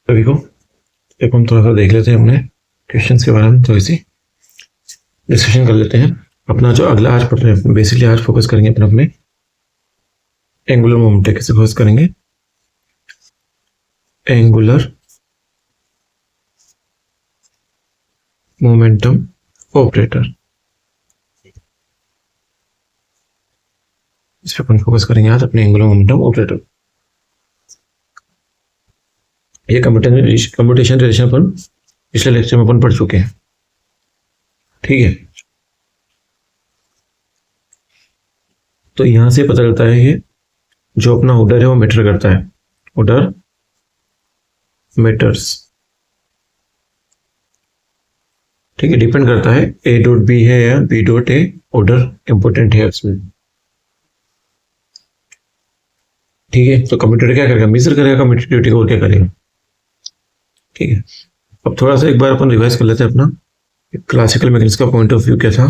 सभी को एक हम थोड़ा सा देख लेते हैं अपने क्वेश्चंस के बारे में, थोड़ी सी डिस्कशन कर लेते हैं। अपना जो अगला आज पढ़ रहे हैं, बेसिकली आज फोकस करेंगे अपने एंगुलर मोमेंटम। कैसे फोकस करेंगे? एंगुलर मोमेंटम ऑपरेटर, इस पर अपन फोकस करेंगे आज, अपने एंगुलर मोमेंटम ऑपरेटर। ये कम्प्यूटेशन रिलेशन अपन पिछले लेक्चर में अपन पढ़ चुके हैं, ठीक है। तो यहां से पता चलता है ये जो अपना ऑर्डर है वो मैटर करता है। ऑर्डर मैटर्स, ठीक है। डिपेंड करता है ए डॉट बी है या B dot A, order important है उसमें, ठीक है। तो कंप्यूटर क्या करेगा? मेजर करेगा कम्यूटिविटी को, और क्या करेगा, ठीक है। अब थोड़ा सा एक बार अपन रिवाइज कर लेते हैं अपना क्लासिकल मैकेनिक्स का पॉइंट ऑफ व्यू क्या था,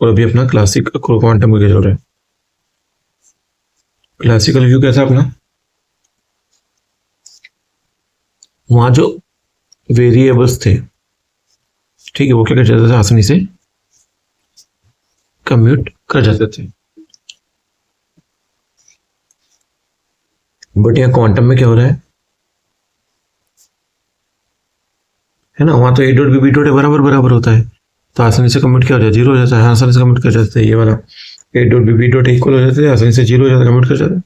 और अभी अपना क्लासिक क्वांटम का क्या चल रहा है। क्लासिकल व्यू क्या था अपना? वहां जो वेरिएबल्स थे, ठीक है, वो क्या कर जाते थे? आसानी से कम्यूट कर जाते थे। बट यहाँ क्वांटम में क्या हो रहा है ना, वहां तो ए डॉट बी डॉट बराबर बराबर होता है, तो आसानी से कम्यूट क्या हो जाए? जीरो हो जाता है। आसानी से कम्यूट कर जाते हैं, ये वाला A dot B dot equal हो जाते हैं, आसानी से जीरो हो जाता है, कम्यूट कर जाते हैं।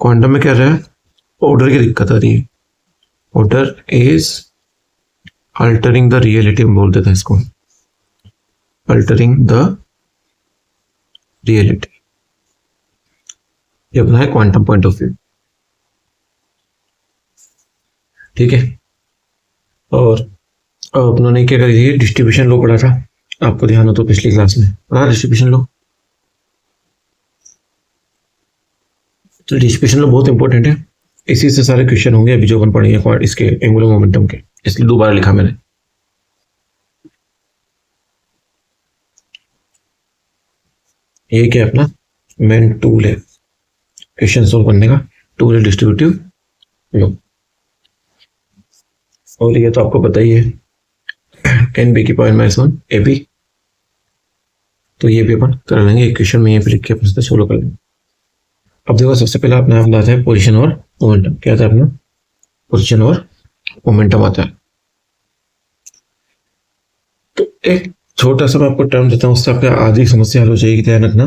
क्वांटम में क्या रहा है? ऑर्डर की दिक्कत आ रही है। Order is altering the reality बोल देता है इसको, अल्टरिंग द रियलिटी। ये अपना है क्वांटम पॉइंट ऑफ व्यू, ठीक है। और अपनों ने क्या करी थी? डिस्ट्रीब्यूशन लॉ पढ़ा था, आपको ध्यान हो तो पिछली क्लास में पढ़ा डिस्ट्रीब्यूशन लॉ। तो डिस्ट्रीब्यूशन लॉ बहुत इंपॉर्टेंट है, इसी से सारे क्वेश्चन होंगे अभी जो अपन पढ़ेंगे इसके एंगुलर मोमेंटम के, इसलिए दोबारा लिखा मैंने। ये क्या अपना मेन टूल है क्वेश्चन सोल्व करने का, टूल है डिस्ट्रीब्यूटिव लॉ। और ये तो आपको पता ही है, एन बी की पावर -1 ए बी। तो ये भी अपन कर लेंगे एक क्वेश्चन में, ये लिख के अपन सोल्व कर लेंगे। अब देखो, सबसे पहले अपना हम आता है पोजीशन और मोमेंटम। क्या आता है अपना? पोजीशन और मोमेंटम आता है। तो एक छोटा सा मैं आपको टर्म देता हूँ, उससे आपका आधी समस्या हल हो जाएगी। ध्यान रखना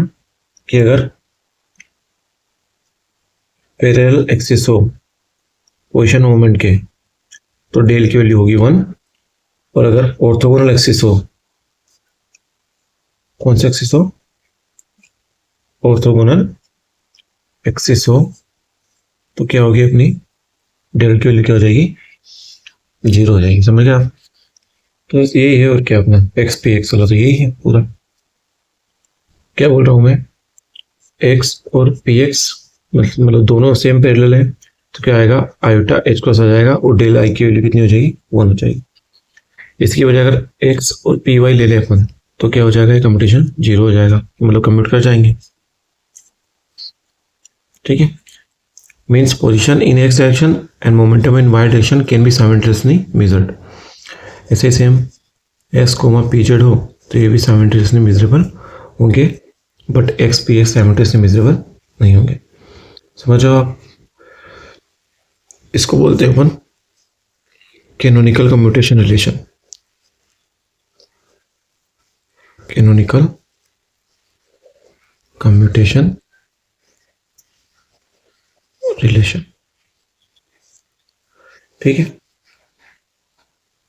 कि अगर पैरेलल एक्सिस हो पोजीशन मोमेंट के, तो डेल की वैल्यू होगी 1। और अगर ऑर्थोगोनल एक्सिस हो, कौन सा एक्सिस हो? ऑर्थोगोनल एक्सिस हो, तो क्या होगी अपनी डेल की वैल्यू क्या हो जाएगी? 0 हो जाएगी। समझ गए आप? तो यही है, और क्या अपना एक्स पी एक्स वाला तो यही है पूरा। क्या बोल रहा हूं मैं? एक्स और पी एक्स मतलब दोनों सेम पैरेलल है, तो क्या आएगा? आयोटा एच क्रॉस आ जाएगा, और डेल आई की वैल्यू कितनी हो जाएगी? 1 हो जाएगी। इसकी वजह अगर एक्स और पी वाई ले ले अपन, तो क्या हो जाएगा? कम्पिटिशन 0 हो जाएगा, मतलब कम्यूट कर जाएंगे, ठीक है। Means position in X direction and momentum in Y direction can be simultaneously measured. ऐसे same X comma P Z हो, तो ये भी साइमल्टेनियसली मेजरेबल होंगे, but X P X simultaneously measurable नहीं होंगे। समझो आप? इसको बोलते हैं अपन canonical commutation relation. Canonical commutation relation, ठीक है।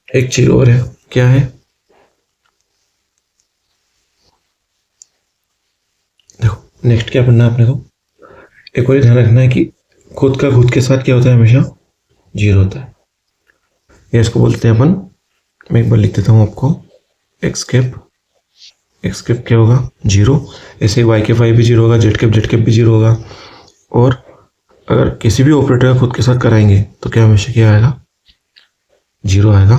एक चीज और है, क्या है? देखो नेक्स्ट क्या पढ़ना है अपने को, एक और ध्यान रखना है कि खुद का खुद के साथ क्या होता है? हमेशा 0 होता है। ये इसको बोलते हैं अपन, मैं एक बार लिख देता हूँ आपको, एक्स कैप क्या होगा? 0। ऐसे वाई कैप वाई भी 0 होगा, जेड कैप भी 0 होगा। और अगर किसी भी ऑपरेटर का खुद के साथ कराएंगे, तो क्या हमेशा क्या आएगा? 0 आएगा।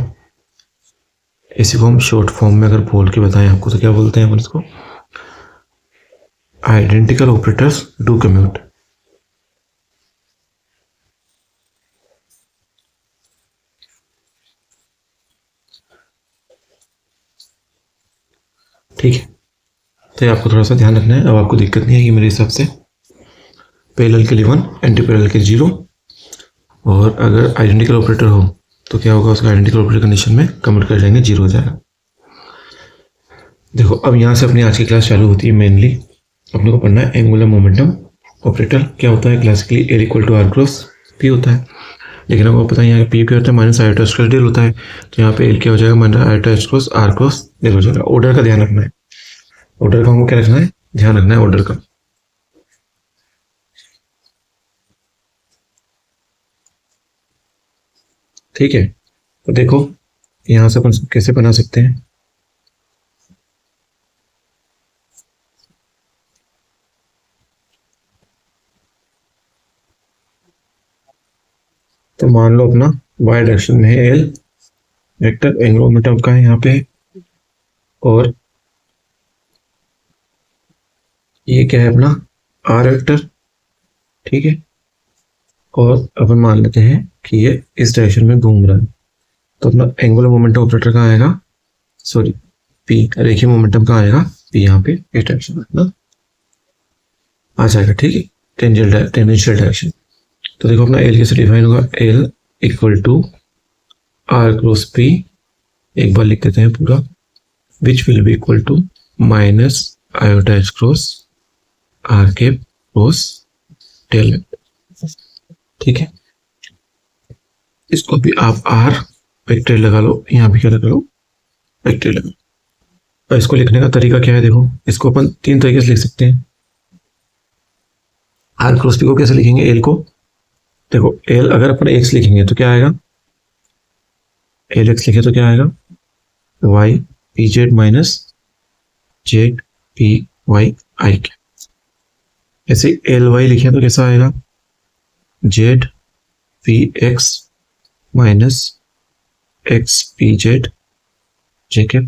इसी को हम शॉर्ट फॉर्म में अगर बोल के बताएं आपको, तो क्या बोलते हैं अपन इसको? Identical operators do commute. ठीक है, तो ये आपको थोड़ा सा ध्यान रखना है। अब आपको दिक्कत नहीं आएगी मेरे हिसाब से। पैरेलल के लिए 1, एंटी पैरेलल के 0, और अगर आइडेंटिकल ऑपरेटर हो तो क्या होगा, उसका आइडेंटिकल ऑपरेटर कंडीशन में कन्वर्ट कर लेंगे, 0 हो जाएगा। देखो अब यहाँ से अपनी आज की क्लास चालू होती है। मेनली अपने को पढ़ना है एंगुलर मोमेंटम ऑपरेटर क्या होता है। Classically L equal to R cross P होता है, लेकिन आपको पता है यहाँ पी क्या होता है, माइनस आयोटा स्क्वायर डेल होता है। तो यहाँ पे एल क्या हो जाएगा, minus iota cross R cross del हो जाएगा। ऑर्डर का ध्यान रखना है, ऑर्डर का हमको क्या रखना है, ध्यान रखना है ऑर्डर का। ठीक है, तो देखो यहाँ से अपन इसको कैसे बना सकते हैं। तो मान लो अपना y डायरेक्शन में है एल वेक्टर, एंगुलर मोमेंटम का है यहाँ पे, और ये क्या है अपना आर वेक्टर। ठीक है, और अपन मान लेते हैं कि ये इस डायरेक्शन में घूम रहा है। तो अपना एंगुलर मोमेंटम ऑपरेटर कहाँ आएगा, सॉरी पी, रेखीय मोमेंटम कहाँ आएगा, पी यहाँ पे इस डायरेक्शन में ना आ जाएगा। ठीक है, टेंजेंशियल डायरेक्शन। तो देखो अपना एल कैसे डिफाइन होगा, L equal to R cross P, एक बार लिख देते हैं पूरा, which will be equal to minus iota H cross R के क्रॉस डेल। ठीक है, इसको भी आप आर वेक्टर लगा लो, यहाँ भी क्या लगा लो, वेक्टर लगा लो। और इसको लिखने का तरीका क्या है, देखो इसको अपन 3 तरीके से लिख सकते हैं। आर क्रॉस पी को कैसे लिखेंगे, एल को देखो, एल अगर अपन एक्स लिखेंगे तो क्या आएगा, एल एक्स लिखे तो क्या आएगा, Y P Z minus Z P Y I के। ऐसे एल वाई लिखे तो कैसा आएगा, Z P X minus X P Z J के।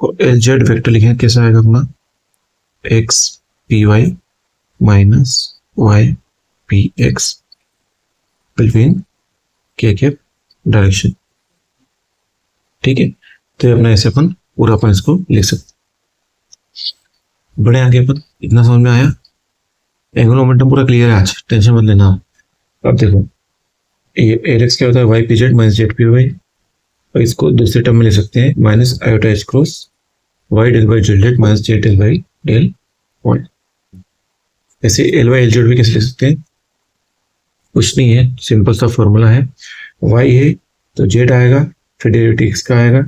और एल जेड वेक्टर लिखें कैसा आएगा अपना, X P Y minus Y P X between K direction. ठीक है, तो ये अपना ऐसे अपन पूरा अपन इसको लिख सकते। बड़े आगे अपन, इतना समझ में आया। एंगुलर मोमेंटम पूरा क्लियर है आज, टेंशन मत लेना। अब देखो ये एल एक्स क्या होता है, Y P Z minus Z P Y, और इसको दूसरे टर्म में ले सकते हैं, minus iota H cross Y del Y Z Z minus Z del Y del Y. ऐसे एल वाई एल जेड भी कैसे ले सकते हैं, कुछ नहीं है, सिंपल सा फॉर्मूला है, वाई है तो जेड आएगा, फिर डेरिवेटिव एक्स का आएगा,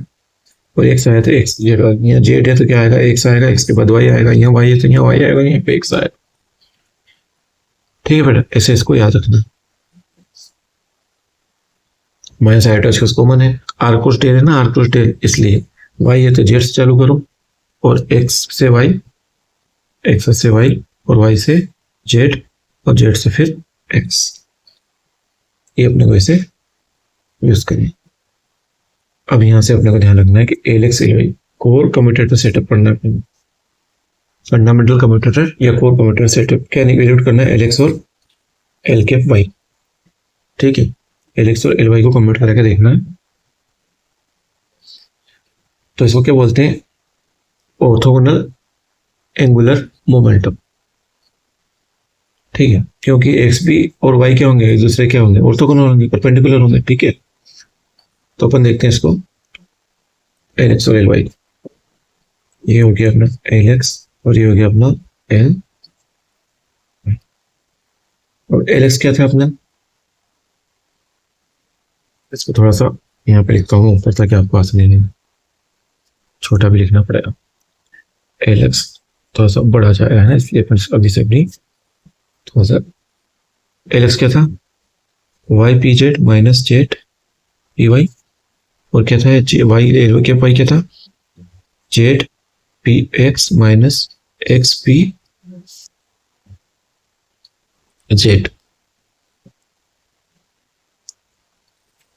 और एक्स आया तो एक्स जेड, यहाँ जेड है तो क्या आएगा, एक्स आएगा, एक्स के बाद वाई आएगा, यहाँ वाई है तो यहाँ वाई आएगा, यहाँ पे एक्स आएगा। ठीक है बेटा, ऐसे इसको याद रखना। माइनस आयोटा इसका कॉमन है, आर क्रॉस डेल है ना, आर क्रॉस डेल, इसलिए वाई है तो जेड से चालू करो, और एक्स से वाई, एक्स से वाई, और वाई से जेड, और जेड से फिर एक्स। ये अपने को ऐसे यूज करें। अब यहाँ से अपने को ध्यान रखना है कि L X L Y core commutator setup पढ़ना है अपने, फंडामेंटल कम्यूटेटर या कोर कम्यूटेटर सेटअप क्या इवेल्यूएट करना है, एल एक्स और एल कैप वाई। ठीक है, एल एक्स और एल वाई को कम्यूट करके देखना है। तो इसको क्या बोलते हैं, ऑर्थोगोनल एंगुलर मोमेंटम। ठीक है, क्योंकि एक्स भी और वाई क्या होंगे, एक दूसरे क्या होंगे, ऑर्थोगोनल होंगे, परपेंडिकुलर होंगे। ठीक है, तो अपन देखते हैं इसको, एल एक्स और एल वाई, ये हो गया अपना एल एक्स और ये हो गया अपना एल, और एल एक्स क्या था अपना, इसको थोड़ा सा यहाँ पे लिखता हूँ ऊपर ताकि आपको आसानी नहीं, छोटा भी लिखना पड़ेगा। एल एक्स थोड़ा सा बड़ा जाएगा है ना, इसलिए अपन अभी से अपनी थोड़ा सा, एल एक्स क्या था, Y P Z minus Z P Y, और क्या था वाई एल क्या वाई क्या था, Z P X minus X P Z.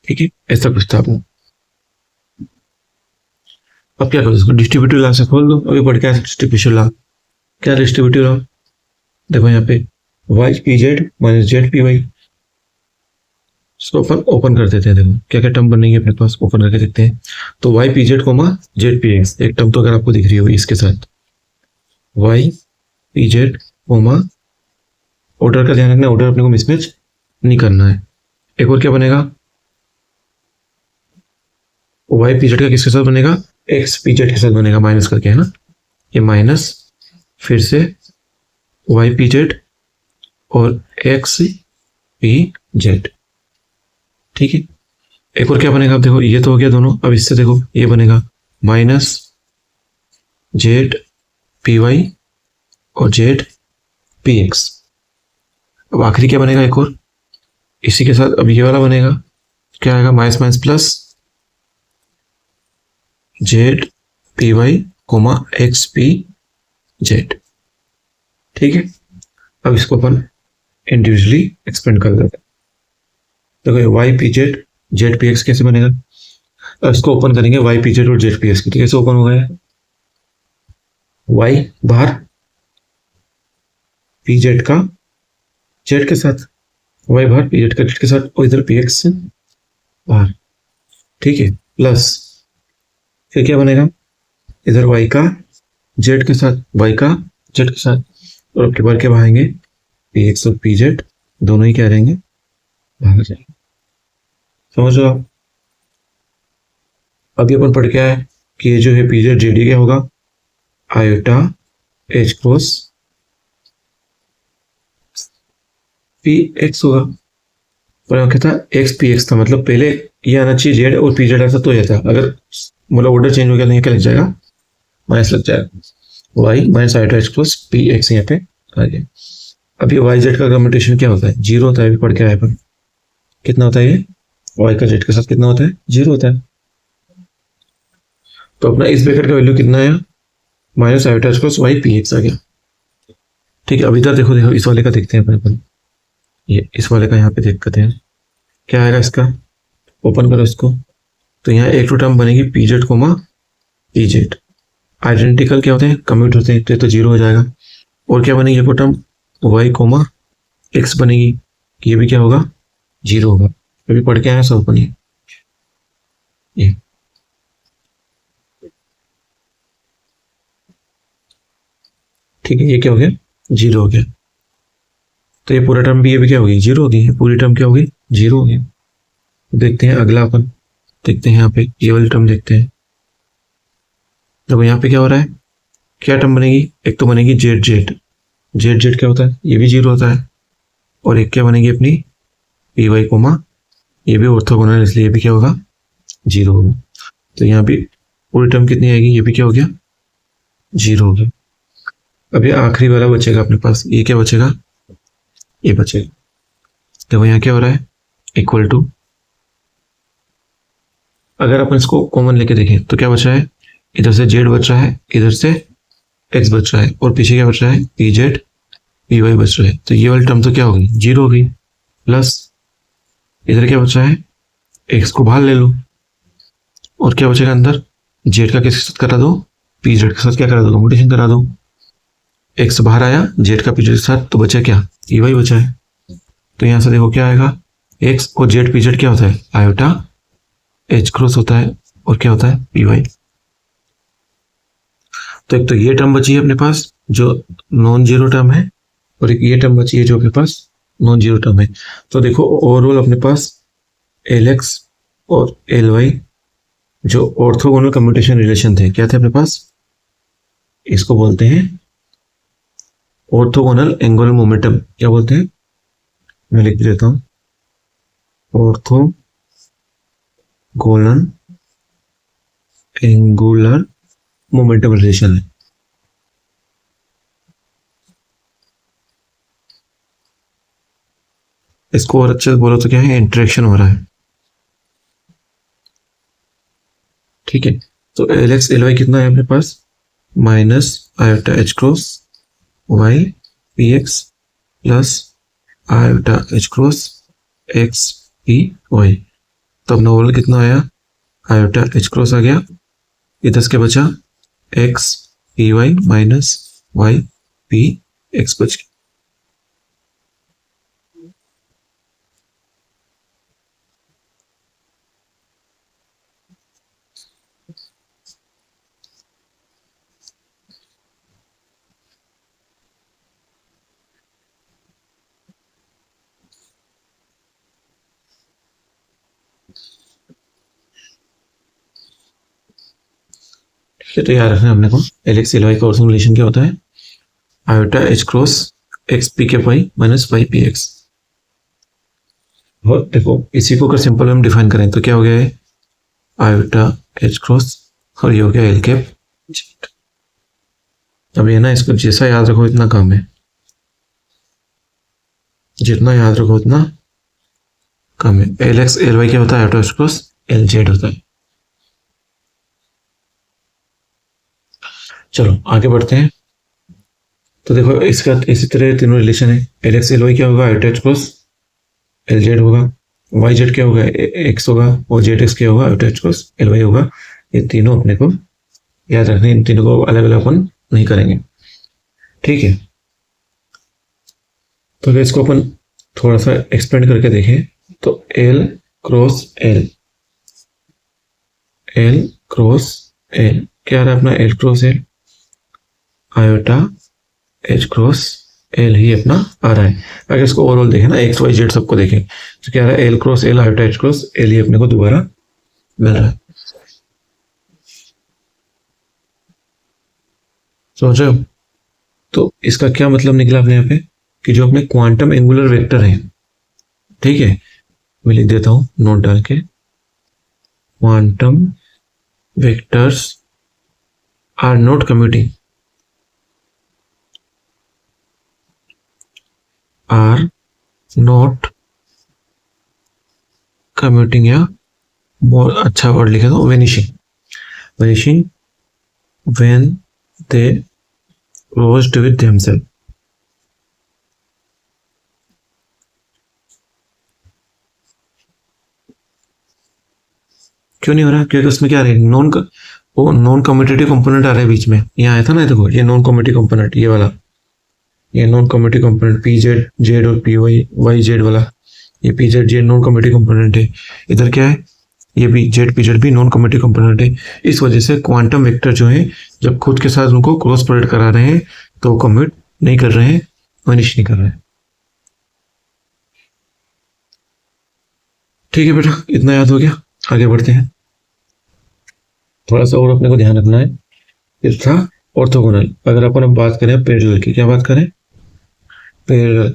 ठीक है, ऐसा कुछ था अपना। अब क्या करो, इसको डिस्ट्रीब्यूटिव लॉ से खोल दो, अभी पढ़ के आया डिस्ट्रीब्यूटिव लॉ। क्या डिस्ट्रीब्यूटिव लॉ, देखो यहाँ पे Y P Z minus Z P Y, इसको अपन ओपन कर देते हैं। देखो क्या क्या टर्म बनेंगे अपने पास, ओपन करके देखते हैं। तो Y P Z comma Z P X, एक टर्म तो अगर आपको दिख रही होगी इसके साथ, Y P Z comma, order का ध्यान रखना, ऑर्डर अपने को मिसमैच नहीं करना है। एक और क्या बनेगा, वाई पी जेड का किसके साथ बनेगा, एक्स पी जेड के साथ बनेगा, माइनस करके, है ना, ये माइनस, फिर से वाई पी जेड और एक्स पी जेड। ठीक है, एक और क्या बनेगा, अब देखो ये तो हो गया दोनों, अब इससे देखो ये बनेगा माइनस जेड पी वाई और जेड पी एक्स। अब आखिरी क्या बनेगा एक और, इसी के साथ अब ये वाला बनेगा, क्या आएगा, minus minus plus Z P Y comma X P Z. ठीक है, अब इसको अपन इंडिविजुअली एक्सपेंड कर देते हैं। देखो ये Y P Z Z P X कैसे बनेगा, अब इसको ओपन करेंगे वाई पी जेड और जेड पी एक्स की, तो कैसे ओपन हो गया, वाई बाहर, पी जेड का जेड के साथ, वाई बाहर पी जेड का जेड के साथ, और इधर पी एक्स बाहर। ठीक है, प्लस फिर क्या बनेगा, इधर वाई का जेड के साथ, वाई का जेड के साथ, और अब के बार क्या भागेंगे, पी एक्स और पी जेड दोनों ही क्या रहेंगे, भाग जाएंगे। समझ लो आप। अभी अपन पढ़ के आए कि ये जो है पी जेड जेड क्या होगा, iota H cross P x होगा। पर क्या था, एक्स पी एक्स था, मतलब पहले ये आना चाहिए जेड और पी जेड ऐसा तो ये था, अगर मतलब ऑर्डर चेंज हो गया तो ये क्या लग जाएगा, माइनस लग जाएगा, Y minus iota H cross P X यहाँ पे आ गया। अब ये वाई जेड का कम्यूटेशन क्या होता है, जीरो होता है, अभी पढ़ के आए अपन, कितना होता है ये, वाई का जेड के साथ कितना होता है, जीरो होता है। तो अपना इस ब्रैकेट का वैल्यू कितना आया, minus iota H cross Y P X आ गया। ठीक है, अब इधर देखो देखो इस वाले का देखते हैं अपन, ये इस वाले का यहाँ पे देखते हैं क्या आएगा इसका, ओपन करो इसको, तो यहाँ एक तो टर्म बनेगी P Z comma P Z, identical क्या होते हैं, कम्यूट होते हैं, तो ये तो जीरो हो जाएगा। और क्या बनेगी एक टर्म वाई कोमा एक्स बनेगी, ये भी क्या होगा, जीरो होगा। अभी पढ़ के आया सब अपन ये ठीक है, ये क्या हो गया, जीरो हो गया। तो ये पूरा टर्म भी, ये भी क्या होगी, जीरो होगी, पूरी टर्म क्या होगी, जीरो होगी। देखते हैं अगला अपन, देखते हैं यहाँ पे ये वाली टर्म देखते हैं। देखो यहाँ पे क्या हो रहा है, क्या टर्म बनेगी, एक तो बनेगी जेड जेड, जेड जेड क्या होता है, ये भी जीरो होता है। और एक क्या बनेगी अपनी पी वाई कोमा, ये भी ऑर्थोगोनल है, इसलिए ये भी क्या होगा, जीरो होगा। तो यहाँ भी पूरी टर्म कितनी आएगी, ये भी क्या हो गया, जीरो हो गया। अब ये आखिरी वाला बचेगा अपने पास, ये क्या बचेगा, ये बचेगा। देखो यहाँ क्या हो रहा है, इक्वल टू, अगर अपन इसको कॉमन लेके देखें तो क्या बच रहा है, इधर से जेड बच रहा है, इधर से एक्स बच रहा है, और पीछे क्या बच रहा है, पी जेड पी वाई बच रहा है। तो ये वाली टर्म तो क्या होगी, जीरो हो गई। प्लस इधर क्या बच रहा है, एक्स को बाहर ले लो, और क्या बचेगा अंदर, जेड का किसके साथ करा दो, पी जेड के साथ क्या करा दो, कम्पिटिशन करा दो। एक्स बाहर आया जेड का पी जेड के साथ, तो बचा क्या, ई वाई बचा है। तो यहां से देखो क्या आएगा, एक्स और जेड पी जेड क्या होता है, आयोटा एच क्रॉस होता है, और क्या होता है, पी वाई। तो एक तो ये टर्म बची है अपने पास जो नॉन जीरो टर्म है, और एक ये टर्म बची है जो अपने पास नॉन जीरो टर्म है। तो देखो ओवरऑल अपने पास एल एक्स और एल वाई जो ऑर्थोगोनल कम्यूटेशन रिलेशन थे, क्या थे अपने पास, इसको बोलते हैं ऑर्थोगोनल एंगुलर मोमेंटम। क्या बोलते हैं, मैं लिख देता हूं, ऑर्थोगोनल एंगुलर मोमेंटम रिलेशन है। इसको और अच्छे से बोलो तो क्या है, इंटरेक्शन हो रहा है। ठीक है, तो एल एक्स एल वाई कितना है अपने पास, minus iota H cross Y P X plus iota H cross X P Y. तो अपना ओवरऑल कितना आया, आयोटा एच क्रॉस आ गया, इधर के बचा X P Y minus Y P X बच गया। ये तो याद रखना हमने को एल एक्स एल वाई का और रिलेशन क्या होता है, iota H cross X P के Y minus Y P X. और देखो इसी को अगर सिंपल में डिफाइन करें तो क्या हो गया है, आयोटा एच क्रॉस और ये हो गया एल कैप। अब ये ना इसको जैसा याद रखो इतना कम है, जितना याद रखो उतना कम है। एल एक्स एल वाई क्या होता है, iota H cross L Z होता है। चलो आगे बढ़ते हैं। तो देखो इसका इसी तरह तीनों रिलेशन है, एल एक्स एल वाई क्या होगा, iota H cross L Z होगा, वाई जेड क्या होगा एक्स होगा, और जेड एक्स क्या होगा iota H cross L Y होगा। ये तीनों अपने को याद रखने, इन तीनों को अलग अलग अपन नहीं करेंगे, ठीक है। तो अगर इसको अपन थोड़ा सा एक्सपेंड करके देखें तो L cross L, L cross L क्या आ रहा है अपना, L cross L iota H cross L ही अपना आ रहा है। अगर इसको ओवरऑल देखें ना, एक्स वाई जेड सबको देखें तो क्या आ रहा है, L cross L iota H cross L ही अपने को दोबारा मिल रहा है। समझ रहे हो? तो इसका क्या मतलब निकला अपने यहाँ पे कि जो अपने क्वांटम एंगुलर वेक्टर हैं, ठीक है, मैं लिख देता हूं नोट डाल के, quantum vectors are not commuting, are not commuting, या बहुत अच्छा वर्ड लिखा था vanishing, vanishing when they closed with themself. क्यों नहीं हो रहा, क्योंकि उसमें क्या आ रहा है, नॉन कम्यूटेटिव कंपोनेंट आ रहा है बीच में। यहाँ आया था ना, देखो ये नॉन कम्यूटेटिव कंपोनेंट, ये वाला ये non commutative component P Z Z और पी वाई वाई जेड वाला, ये P Z Z non commutative component है। इधर क्या है, ये भी जेड पी जेड भी नॉन कम्यूटेटिव कंपोनेंट है। इस वजह से क्वांटम वेक्टर जो है जब खुद के साथ उनको क्रॉस प्रोडक्ट करा रहे हैं तो वो कम्यूट नहीं कर रहे हैं, वनिश नहीं कर रहे हैं। ठीक है बेटा, इतना याद हो गया, आगे बढ़ते हैं। थोड़ा सा और अपने को ध्यान रखना है, ये था ऑर्थोगोनल। अगर अपन अब बात करें पैरेलल की, क्या बात करें, पैरेलल,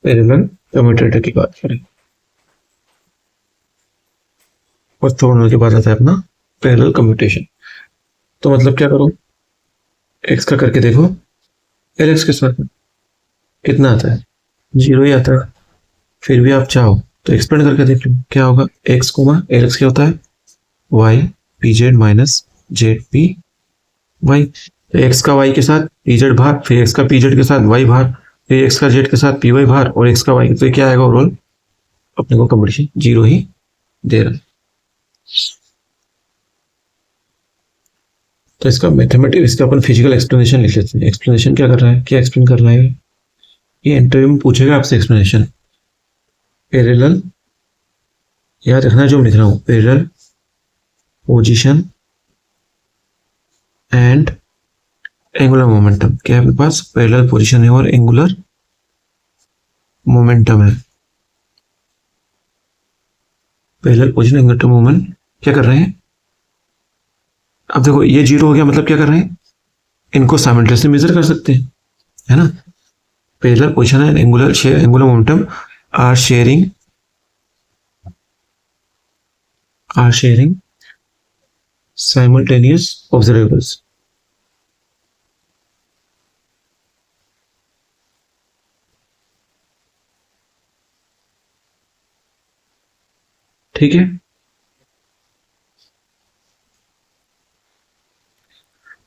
पैरेलल कम्यूटेटर की बात करें, ऑर्थोगोनल के बाद आता है अपना पैरेलल कम्यूटेशन। तो मतलब क्या करो, एक्स का करके देखो, एल एक्स के साथ कितना आता है, जीरो ही आता है। फिर भी आप चाहो तो एक्सपेंड करके देख लो क्या होगा, एक्स कोमा एल एक्स क्या होता है, Y P Z minus Z P Y. तो एक्स का वाई के साथ पी जेड भार, फिर एक्स का पी जेड के साथ वाई भार, फिर एक्स का जेड के साथ पी वाई भार, और एक्स का वाई, तो क्या आएगा ओवरऑल अपने को कॉम्पिटिशन जीरो ही दे रहा है। तो इसका मैथमेटिक्स, इसका अपन फिजिकल एक्सप्लेनेशन लिख लेते हैं। एक्सप्लेनेशन क्या कर रहा है, क्या एक्सप्लेन कर रहा है, ये इंटरव्यू में पूछेगा आपसे एक्सप्लेनेशन। पैरेलल याद रखना जो मैं लिख रहा हूं, parallel position and angular momentum. क्या है आपके पास, पैरेलल पोजीशन है और एंगुलर मोमेंटम है। पैरेलल पोजीशन एंगुलर मोमेंट क्या कर रहे हैं, अब देखो ये जीरो हो गया, मतलब क्या कर रहे हैं, इनको साइमल्टेनियसली मेजर कर सकते हैं, है ना। Parallel position and angular momentum are sharing simultaneous observables. ठीक है,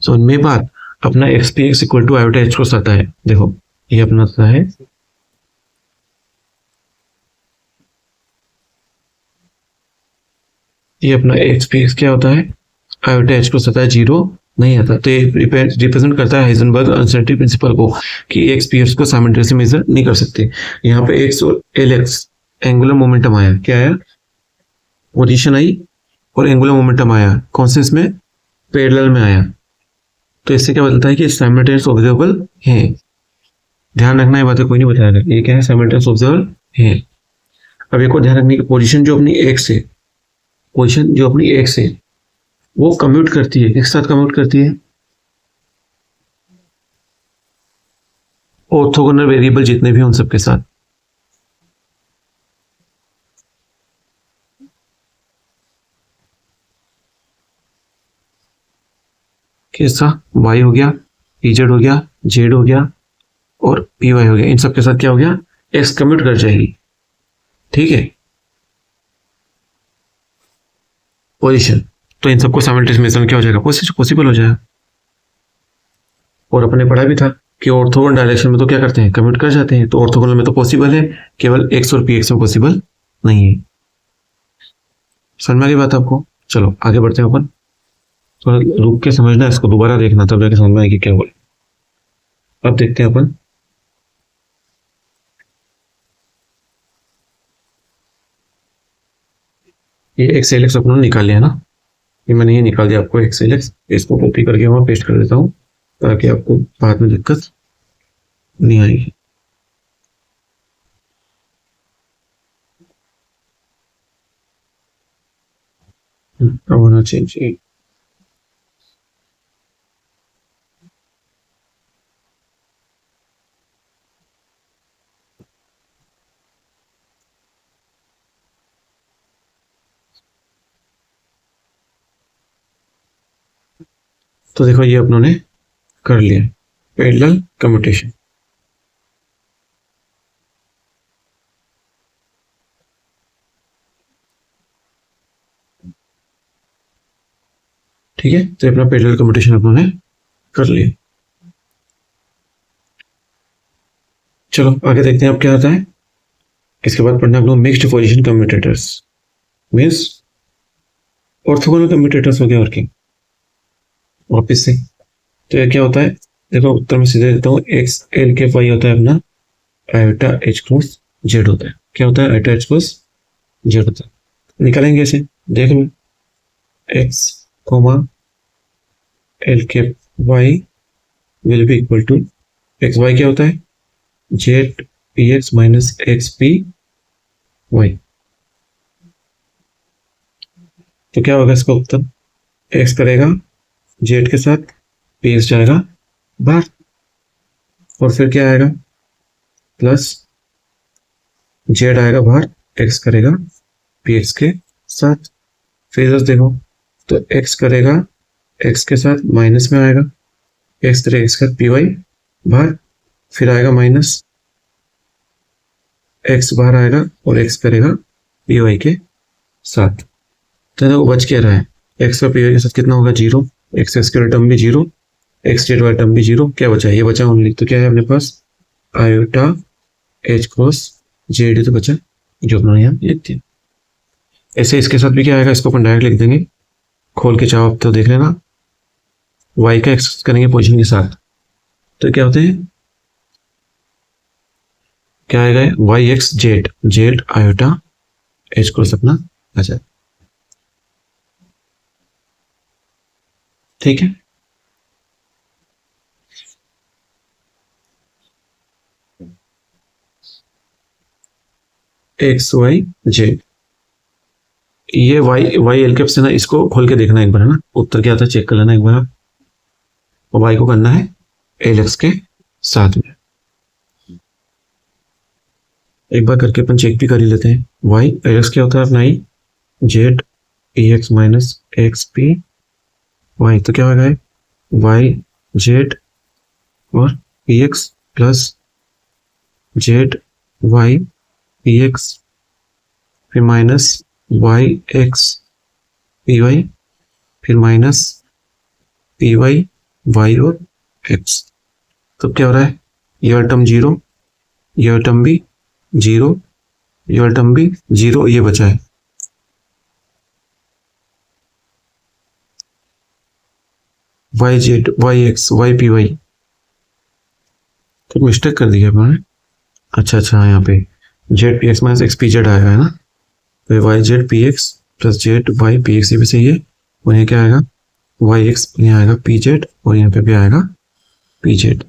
सो उनमें बात अपना X P X equal to iota H cross आता है। देखो ये अपना आता है ये अपना एक्स पी एक्स क्या होता है, आयोटा एच क्रॉस आता है, जीरो नहीं आता। तो ये रिप्रेजेंट करता है हाइजेनबर्ग अनसर्टेनिटी प्रिंसिपल को कि एक्स पी एक्स को साइमल्टेनियसली मेजर नहीं कर सकते। यहाँ पे एक्स और एल एक्स एंगुलर मोमेंटम आया, क्या आया, पोजीशन आई और एंगुलर मोमेंटम आया, कौन से इसमें, पैरेलल में आया। तो इससे क्या बताता है कि साइमल्टेनियस ऑब्जर्वेबल है। ध्यान रखना, ये बातें कोई नहीं बताया, ये क्या है, साइमल्टेनियस ऑब्जर्वेबल है। अब एक और ध्यान रखने की, पोजीशन जो अपनी एक्स है, पोजीशन जो अपनी एक्स है वो कम्यूट करती है, किसके साथ कम्यूट करती है? ऑर्थोगोनल वेरिएबल जितने भी उन सबके साथ। कैसा? y हो गया, pz हो गया, z हो गया और py हो गया। इन सबके साथ क्या हो गया? x कम्यूट कर जाएगी। ठीक है, पोजीशन। तो इन सबको साइमल्टेनियस मिश्रण क्या हो जाएगा? पॉसिबल हो जाएगा। और अपने पढ़ा भी था कि ऑर्थोगोनल डायरेक्शन में तो क्या करते हैं? कम्यूट कर जाते हैं। तो ऑर्थोगोनल में तो पॉसिबल है, केवल x और px में पॉसिबल नहीं है। समझ में आ गई बात आपको? चलो आगे बढ़ते हैं अपन। थोड़ा रुक के समझना, इसको दोबारा देखना, तब जाके समझ में आएगी क्या बोले। अब देखते हैं अपन। ये एक्स एल एक्स अपना निकाल लिया ना, ये मैंने ये निकाल दिया आपको एक्स एल एक्स। इसको कॉपी करके वहां पेस्ट कर देता हूँ ताकि आपको बाद में दिक्कत नहीं आएगी। अब होना चाहिए। तो देखो ये अपनों ने कर लिया पैरेलल कम्यूटेशन। ठीक है, तो अपना पैरेलल कम्यूटेशन अपनों ने कर लिया। चलो आगे देखते हैं अब क्या आता है। इसके बाद पढ़ना अपना mixed position commutators, means orthogonal commutators हो गया और क्या वापिस से। तो ये क्या होता है? देखो उत्तर में सीधे देता हूँ, एक्स एल के वाई होता है अपना आयोटा एच क्रॉस जेड होता है। क्या होता है? आयोटा एच क्रॉस जेड होता है। निकालेंगे इसे, देख लो, एक्स कोमा एल के Y will be equal to X Y क्या होता है? Z P X minus X P Y. तो क्या होगा इसका उत्तर? एक्स करेगा जेड के साथ, पी एक्स जाएगा बाहर, और फिर क्या आएगा? प्लस जेड आएगा बाहर, एक्स करेगा पी एक्स के साथ। फिर इधर देखो, तो एक्स करेगा एक्स के साथ, माइनस में आएगा, एक्स करेगा एक्स का पी वाई बाहर, फिर आएगा माइनस, एक्स बाहर आएगा और एक्स करेगा पी वाई के साथ। तो देखो बच क्या रहा है? एक्स का पी वाई के साथ कितना होगा? जीरो। एक्स एक्स का टर्म भी जीरो, एक्स जेड वाला टर्म भी जीरो। क्या बचा? ये बचा ओनली। तो क्या है अपने पास? आयोटा एच क्रॉस जेड तो बचा, जो अपना यहाँ लिख दिया। ऐसे इसके साथ भी क्या आएगा? इसको अपन डायरेक्ट लिख देंगे, खोल के चाहो तो देख लेना। वाई का एक्स करेंगे पोजिशन के साथ, तो क्या होते हैं? क्या आएगा? Y X Z, Z iota H cross अपना आ जाए। ठीक है, एक्स वाई जेड, ये वाई वाई एल कैप से ना, इसको खोल के देखना एक बार, है ना, उत्तर क्या आता है चेक कर लेना एक बार। और वाई को करना है एल एक्स के साथ में। एक बार करके अपन चेक भी कर ही लेते हैं। वाई एल एक्स क्या होता है अपना? ही Z P X minus X P Y. तो क्या होगा? वाई जेड और P X plus Z Y P X, फिर minus Y X P Y, फिर माइनस पी वाई वाई और एक्स। तो क्या हो रहा है? यह टर्म जीरो, यह टर्म भी जीरो, यह टर्म भी जीरो, ये बचा है। Y Z Y X Y P Y, तो मिस्टेक कर दिया मैंने। अच्छा अच्छा, यहाँ पे Z P X minus X P Z आएगा, है ना। तो Y Z P X plus Z Y P X, ये भी सही है। और यहाँ क्या आएगा? वाई एक्स, यहाँ आएगा पी जेड, और यहाँ पे भी आएगा पी जेड।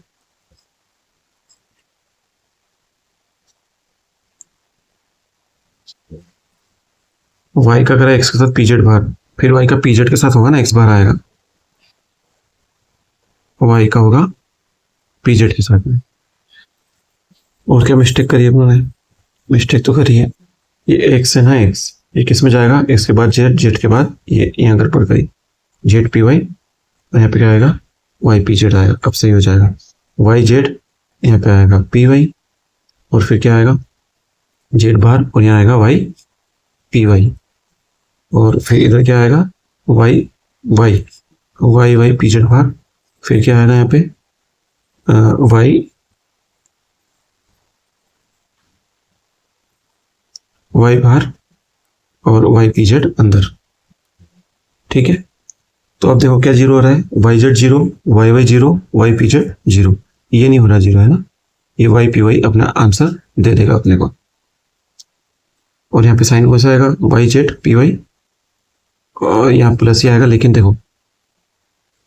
वाई का करा एक्स के साथ पीजेड बार, फिर वाई का पीजेड के साथ होगा ना एक्स बार आएगा, वाई का होगा पीजेड के साथ में। और क्या मिस्टेक करी है उन्होंने, मिस्टेक तो करी है, ये एक्स है ना एक्स, ये किस में जाएगा, एक्स के बाद जेड, जेड के बाद ये यहाँ गड़बड़ गई, जेड पी वाई, और यहाँ पे क्या आएगा वाई पी जेड आएगा, अब सही हो जाएगा, वाई जेड यहाँ पे आएगा पी वाई, और फिर क्या आएगा जेड बार, और यहाँ आएगा वाई पी वाई, और फिर इधर क्या आएगा Y Y Y Y P Z बार, फिर क्या आएगा यहाँ पे वाई वाई बार और वाई पी जेड अंदर। ठीक है, तो अब देखो क्या जीरो हो रहा है, Y Z zero, Y Y zero, Y P Z zero, ये नहीं हो रहा जीरो है ना, ये वाई पी वाई अपना आंसर दे देगा अपने को। और यहाँ पे साइन कौन सा आएगा, वाई जेड पी वाई, और यहाँ प्लस ही आएगा, लेकिन देखो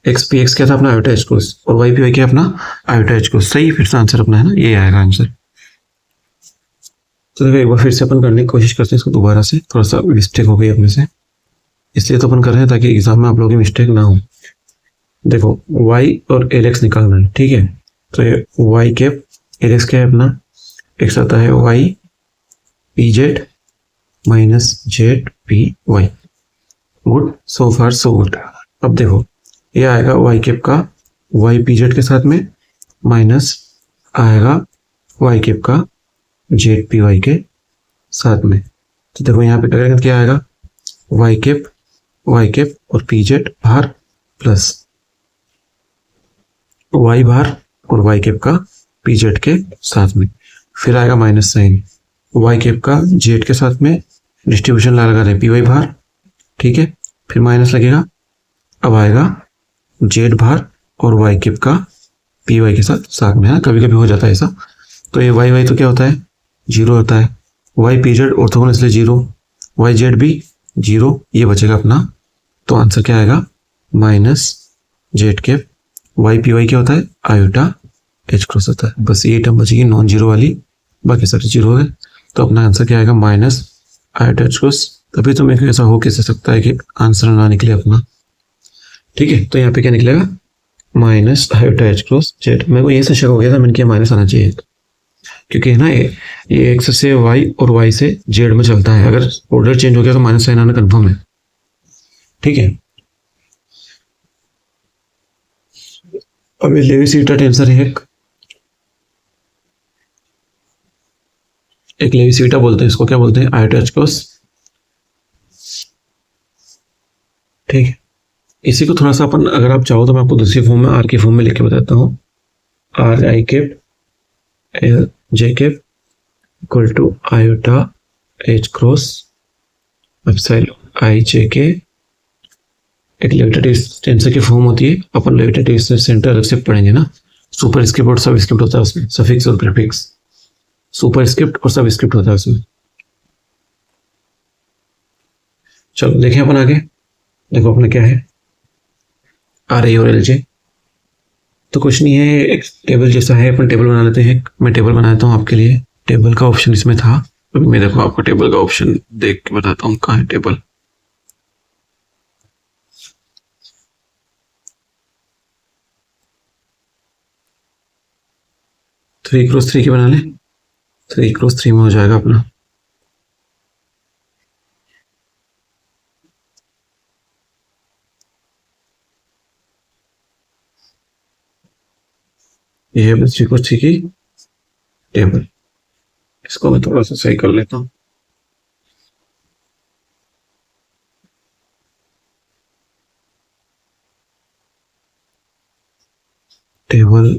एक्स पी एक्स क्या था अपना आयोटा एच क्रॉस, और वाई पी वाई क्या अपना आयोटा एच क्रॉस, सही फिर से आंसर अपना है ना, ये आएगा आंसर। तो देखो एक बार फिर से अपन करने की कोशिश करते हैं इसको दोबारा से, थोड़ा सा मिस्टेक हो गई अपने से, इसलिए तो अपन कर रहे हैं ताकि एग्जाम में आप लोगों की मिस्टेक ना हो। देखो y और एल एक्स निकालना है, ठीक है, तो ये y कैप एल एक्स क्या है अपना, एक्स आता है y P Z minus Z P Y, good so far so good. अब देखो ये आएगा y कैप का y पी जेड के साथ में, माइनस आएगा y कैप का जेड पी वाई के साथ में। तो देखो यहाँ पे क्या आएगा वाई कैप और पी जेड बाहर प्लस वाई बाहर और वाई कैप का पी जेड के साथ में, फिर आएगा माइनस साइन वाई कैप का जेड के साथ में, डिस्ट्रीब्यूशन लगा रहे पी वाई बाहर, ठीक है, फिर माइनस लगेगा, अब आएगा जेड बाहर और वाई कैप का पी वाई के साथ में है ना, कभी कभी हो जाता है ऐसा। तो ये वाई वाई तो क्या होता है जीरो होता है, वाई पी जेड ऑर्थोगोनल इसलिए जीरो, वाई जेड भी जीरो, ये बचेगा अपना, तो आंसर क्या आएगा minus Z cap Y P Y क्या होता है आयोटा एच क्रॉस होता है, बस ये टर्म बचेगी नॉन जीरो वाली, बाकी सारे जीरो हो गए, तो अपना आंसर क्या आएगा माइनस आयोटा एच क्रॉस। तभी तो मेरे को ऐसा हो कैसे सकता है कि आंसर ना निकले अपना। ठीक है, तो यहाँ पे क्या निकलेगा minus iota H cross Z, मेरे को ये से शक हो गया था, मैंने किया माइनस आना चाहिए, क्योंकि है ना ये एक्स से वाई और वाई से जेड में चलता है, अगर ऑर्डर चेंज हो गया तो माइनस साइन आना कन्फर्म है। ठीक है, अब लेवी-सीटा टेंसर है एक लेवी-सीटा बोलते हैं इसको, क्या बोलते हैं आयोटा एच क्रॉस। ठीक है, इसी को थोड़ा सा अपन अगर आप चाहो तो मैं आपको दूसरी फॉर्म में आर की फॉर्म में लिख के बताता हूँ, R I cap L J cap equal to iota H cross epsilon I J K, एक लेविटेटिव टेंसर की फॉर्म होती है, अपन लेविटेटिव सेंटर अलग से पढ़ेंगे ना, सुपर स्क्रिप्ट और सब स्क्रिप्ट होता है उसमें, सफिक्स और प्रीफिक्स, सुपर स्क्रिप्ट और सब स्क्रिप्ट होता है उसमें। चलो देखें अपन आगे, देखो अपना क्या है आर आई और एल जे, तो कुछ नहीं है, एक टेबल जैसा है, अपन टेबल बना लेते हैं, मैं टेबल बनाता हूँ आपके लिए, टेबल का ऑप्शन इसमें था, तो मैं देखो आपको टेबल का ऑप्शन देख के बताता हूँ कहाँ है टेबल। थ्री क्रॉस थ्री के बना ले, थ्री क्रॉस थ्री में हो जाएगा अपना, ये है थ्री क्रॉस थ्री की टेबल, इसको मैं थोड़ा सा सही कर लेता हूँ। टेबल